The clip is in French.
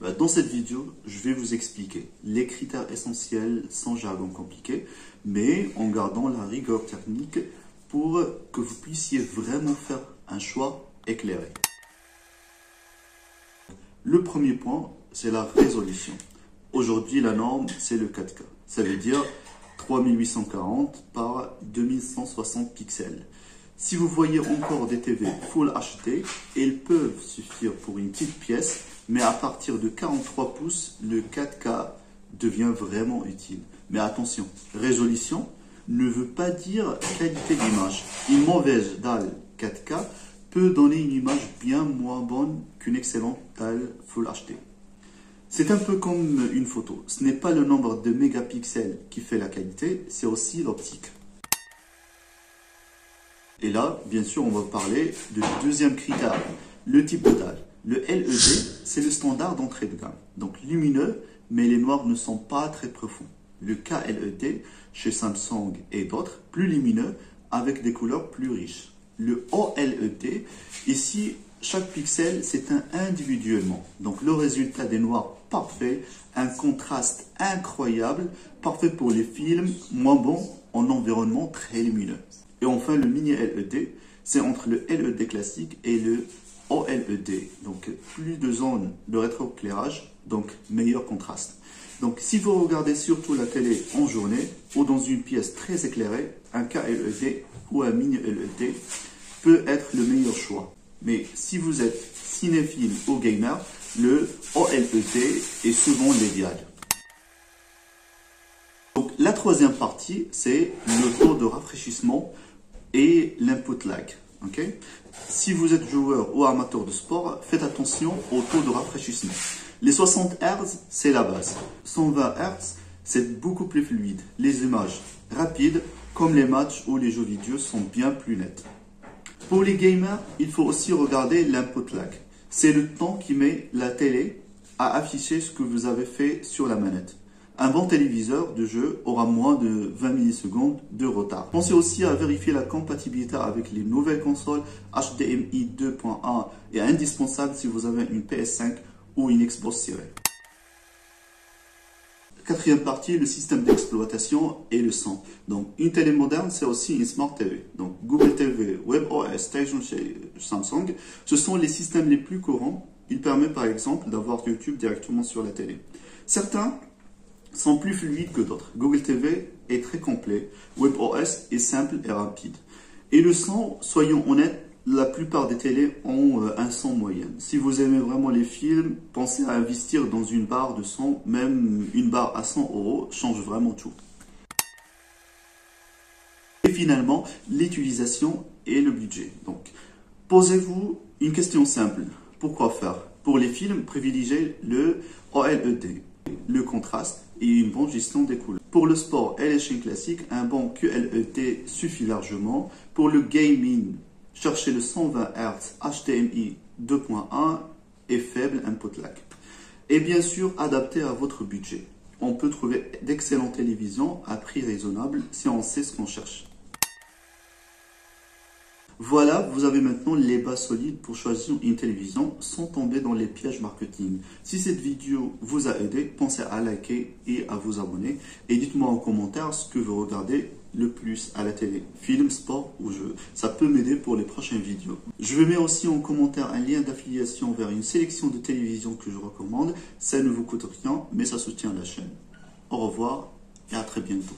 Dans cette vidéo, je vais vous expliquer les critères essentiels sans jargon compliqué, mais en gardant la rigueur technique pour que vous puissiez vraiment faire un choix éclairé. Le premier point, c'est la résolution. Aujourd'hui, la norme, c'est le 4K. Ça veut dire 3840 par 2160 pixels. Si vous voyez encore des TV Full HD, elles peuvent suffire pour une petite pièce, mais à partir de 43 pouces, le 4K devient vraiment utile. Mais attention, résolution ne veut pas dire qualité d'image. Une mauvaise dalle 4K peut donner une image bien moins bonne qu'une excellente dalle Full HD. C'est un peu comme une photo. Ce n'est pas le nombre de mégapixels qui fait la qualité, c'est aussi l'optique. Et là, bien sûr, on va parler du deuxième critère, le type de dalle. Le LED, c'est le standard d'entrée de gamme. Donc lumineux, mais les noirs ne sont pas très profonds. Le KLED, chez Samsung et d'autres, plus lumineux, avec des couleurs plus riches. Le OLED, ici, chaque pixel s'éteint individuellement. Donc le résultat des noirs parfait, un contraste incroyable, parfait pour les films, moins bon en environnement très lumineux. Et enfin le mini LED, c'est entre le LED classique et le OLED. Donc plus de zones de rétroéclairage, donc meilleur contraste. Donc si vous regardez surtout la télé en journée ou dans une pièce très éclairée, un KLED ou un mini LED peut être le meilleur choix. Mais si vous êtes cinéphile ou gamer, le OLED est souvent l'idéal. Donc la troisième partie, c'est le taux de rafraîchissement et l'input lag. Okay? Si vous êtes joueur ou amateur de sport, faites attention au taux de rafraîchissement. Les 60 Hz, c'est la base. 120 Hz, c'est beaucoup plus fluide. Les images rapides, comme les matchs ou les jeux vidéo, sont bien plus nettes. Pour les gamers, il faut aussi regarder l'input lag. C'est le temps qui met la télé à afficher ce que vous avez fait sur la manette. Un bon téléviseur de jeu aura moins de 20 millisecondes de retard. Pensez aussi à vérifier la compatibilité avec les nouvelles consoles. HDMI 2.1 est indispensable si vous avez une PS5 ou une Xbox Series. Quatrième partie, le système d'exploitation et le son. Donc, une télé moderne, c'est aussi une Smart TV. Donc, Google TV, WebOS, Station chez Samsung, ce sont les systèmes les plus courants. Ils permettent par exemple d'avoir YouTube directement sur la télé. Certains sont plus fluides que d'autres. Google TV est très complet. WebOS est simple et rapide. Et le son, soyons honnêtes, la plupart des télés ont un son moyen. Si vous aimez vraiment les films, pensez à investir dans une barre de son. Même une barre à 100 € change vraiment tout. Et finalement, l'utilisation et le budget. Donc, posez-vous une question simple. Pourquoi faire? Pour les films, privilégiez le OLED, le contraste et une bonne gestion des couleurs. Pour le sport et les chaînes classiques, un bon QLED suffit largement. Pour le gaming, cherchez le 120 Hz HDMI 2.1 et faible input lag. Et bien sûr, adapté à votre budget. On peut trouver d'excellentes télévisions à prix raisonnable si on sait ce qu'on cherche. Voilà, vous avez maintenant les bases solides pour choisir une télévision sans tomber dans les pièges marketing. Si cette vidéo vous a aidé, pensez à liker et à vous abonner. Et dites-moi en commentaire ce que vous regardez le plus à la télé, film, sport ou jeu. Ça peut m'aider pour les prochaines vidéos. Je vous mets aussi en commentaire un lien d'affiliation vers une sélection de télévisions que je recommande. Ça ne vous coûte rien, mais ça soutient la chaîne. Au revoir et à très bientôt.